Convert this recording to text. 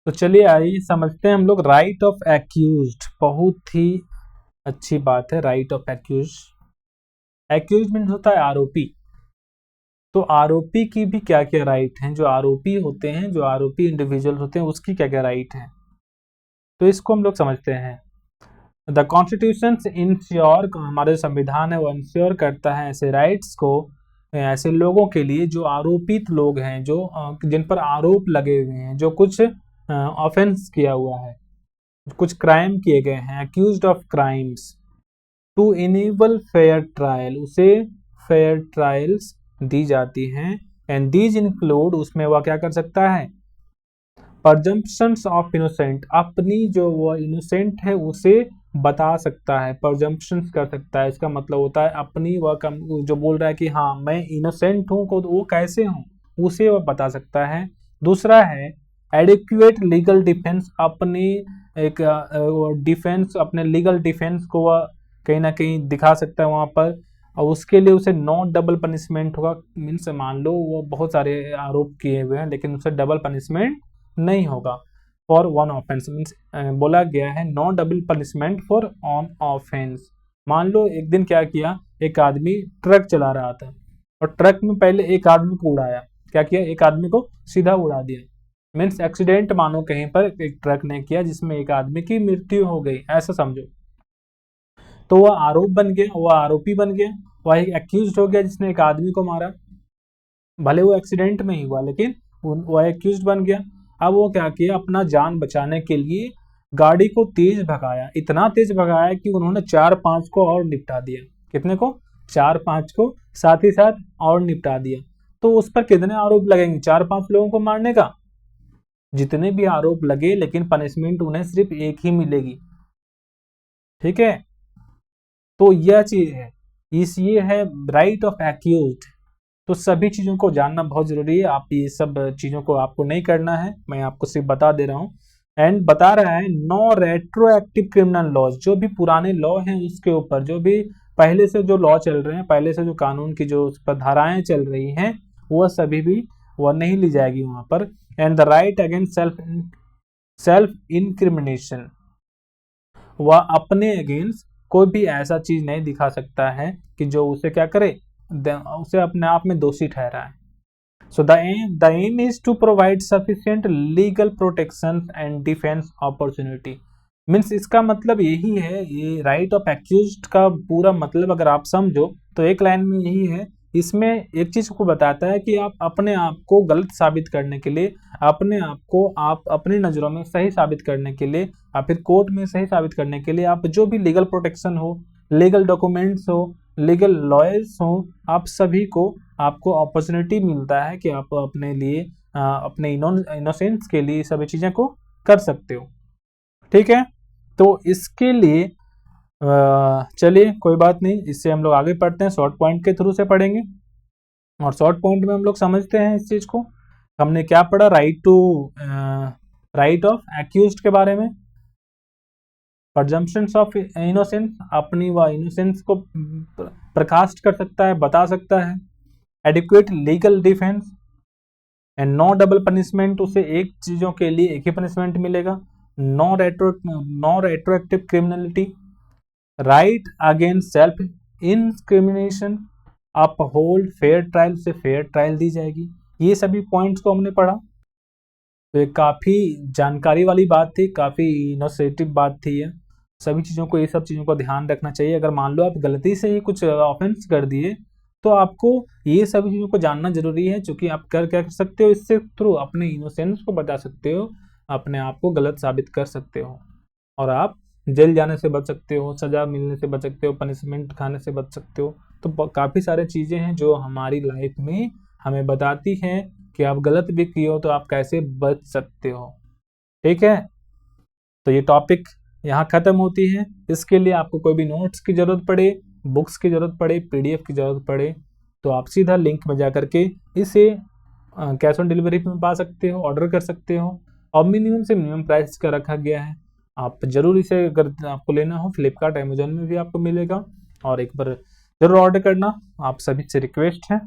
तो चलिए आइए समझते हैं हम लोग राइट ऑफ एक्यूज्ड। बहुत ही अच्छी बात है right of accused. Accused means होता है आरोपी। तो आरोपी की भी क्या क्या राइट हैं, जो आरोपी होते हैं, जो आरोपी इंडिविजुअल होते हैं, उसकी क्या क्या राइट हैं, तो इसको हम लोग समझते हैं। द कॉन्स्टिट्यूशन इंश्योर, हमारे संविधान है वो इंश्योर करता है ऐसे राइट्स को, ऐसे लोगों के लिए जो आरोपित लोग हैं, जो जिन पर आरोप लगे हुए हैं, जो कुछ ऑफेंस किया हुआ है, कुछ क्राइम किए गए हैं, accused of crimes, to enable fair trial, उसे फेयर ट्रायल्स दी जाती हैं। एंड दीज इंक्लूड, उसमें वह क्या कर सकता है, परजम्पशंस ऑफ इनोसेंट, अपनी जो वह इनोसेंट है उसे बता सकता है, परजम्पशंस कर सकता है। इसका मतलब होता है अपनी वह जो बोल रहा है कि हाँ मैं इनोसेंट हूँ, को वो कैसे हूँ उसे वह बता सकता है। दूसरा है एडिक्वेट लीगल डिफेंस, अपनी एक डिफेंस, अपने लीगल डिफेंस को वह कहीं ना कहीं दिखा सकता है वहाँ पर, और उसके लिए उसे नो डबल पनिशमेंट होगा। मीन्स मान लो वो बहुत सारे आरोप किए हुए हैं लेकिन उसे डबल पनिशमेंट नहीं होगा फॉर वन ऑफेंस। मीन्स बोला गया है no double punishment for on offence. मान लो एक दिन क्या किया, एक आदमी ट्रक चला रहा था और ट्रक में पहले एक आदमी को उड़ाया, क्या किया, एक आदमी को सीधा उड़ा दिया। मीन्स एक्सीडेंट मानो कहीं पर एक ट्रक ने किया जिसमें एक आदमी की मृत्यु हो गई, ऐसा समझो। तो वह आरोप बन गया, वह आरोपी बन गया, वह एक एक्यूज्ड हो गया जिसने एक आदमी को मारा, भले वो एक्सीडेंट में ही हुआ लेकिन वह एक्यूज्ड बन गया। अब वो क्या किया, अपना जान बचाने के लिए गाड़ी को तेज भगाया, इतना तेज भगाया कि उन्होंने 4-5 को और निपटा दिया। कितने को, 4-5 को साथ ही साथ और निपटा दिया। तो उस पर कितने आरोप लगेंगे, 4-5 लोगों को मारने का, जितने भी आरोप लगे लेकिन पनिशमेंट उन्हें सिर्फ एक ही मिलेगी। ठीक है, तो यह चीज है, ये है राइट ऑफ एक्यूज्ड। तो सभी चीजों को जानना बहुत जरूरी है। आप ये सब चीजों को आपको नहीं करना है, मैं आपको सिर्फ बता दे रहा हूँ। एंड बता रहा है नो रेट्रोएक्टिव क्रिमिनल लॉज, जो भी पुराने लॉ हैं उसके ऊपर, जो भी पहले से जो लॉ चल रहे हैं, पहले से जो कानून की जो धाराएं चल रही हैं, वह सभी भी वह नहीं ली जाएगी वहां पर। And the right against self incrimination, वह अपने अगेंस्ट कोई भी ऐसा चीज नहीं दिखा सकता है कि जो उसे क्या करे, उसे अपने आप में दोषी ठहराए। So the aim is to provide sufficient legal protection and defence opportunity. Means इसका मतलब यही है, ये राइट ऑफ एक्यूज्ड का पूरा मतलब अगर आप समझो तो एक लाइन में यही है। इसमें एक चीज को बताता है कि आप अपने आप को गलत साबित करने के लिए, अपने आप को आप अपनी नज़रों में सही साबित करने के लिए, या फिर कोर्ट में सही साबित करने के लिए आप जो भी लीगल प्रोटेक्शन हो, लीगल डॉक्यूमेंट्स हो, लीगल लॉयर्स हो, आप सभी को आपको अपॉर्चुनिटी मिलता है कि आप अपने लिए अपने इनोसेंस के लिए सभी चीज़ें को कर सकते हो। ठीक है, तो इसके लिए चलिए कोई बात नहीं, इससे हम लोग आगे पढ़ते हैं, शॉर्ट पॉइंट के थ्रू से पढ़ेंगे। और शॉर्ट पॉइंट में हम लोग समझते हैं इस चीज को। हमने क्या पढ़ा, राइट ऑफ एक्यूज्ड के बारे में, प्रजम्पशंस ऑफ इनोसेंस, अपनी व इनोसेंस को प्रकाशित कर सकता है, बता सकता है। Adequate legal defence and no double punishment, उसे एक चीजों के लिए एक ही पनिशमेंट मिलेगा। No retroactive criminality, right against self incrimination, uphold fair trial, से फेयर ट्रायल दी जाएगी। ये सभी पॉइंट्स को हमने पढ़ा। तो ये काफ़ी जानकारी वाली बात थी, काफ़ी इनोसेटिव बात थी ये सभी चीज़ों को, ये सब चीज़ों को ध्यान रखना चाहिए। अगर मान लो आप गलती से ही कुछ ऑफेंस कर दिए तो आपको ये सभी चीज़ों को जानना जरूरी है, क्योंकि आप क्या कर सकते हो, इससे थ्रू अपने इनोसेंस को बता सकते हो, अपने आप को गलत साबित कर सकते हो, और आप जेल जाने से बच सकते हो, सजा मिलने से बच सकते हो, पनिशमेंट खाने से बच सकते हो। तो काफ़ी सारे चीज़ें हैं जो हमारी लाइफ में हमें बताती हैं कि आप गलत भी किए हो तो आप कैसे बच सकते हो। ठीक है, तो ये टॉपिक यहाँ ख़त्म होती है। इसके लिए आपको कोई भी नोट्स की ज़रूरत पड़े, बुक्स की ज़रूरत पड़े, पीडीएफ की ज़रूरत पड़े, तो आप सीधा लिंक में जा करके इसे कैश ऑन डिलीवरी में पा सकते हो, ऑर्डर कर सकते हो, और मिनिमम से मिनिमम प्राइस का रखा गया है। आप जरूर इसे अगर आपको लेना हो फ्लिपकार्ट अमेजोन में भी आपको मिलेगा, और एक बार जरूर ऑर्डर करना, आप सभी से रिक्वेस्ट है।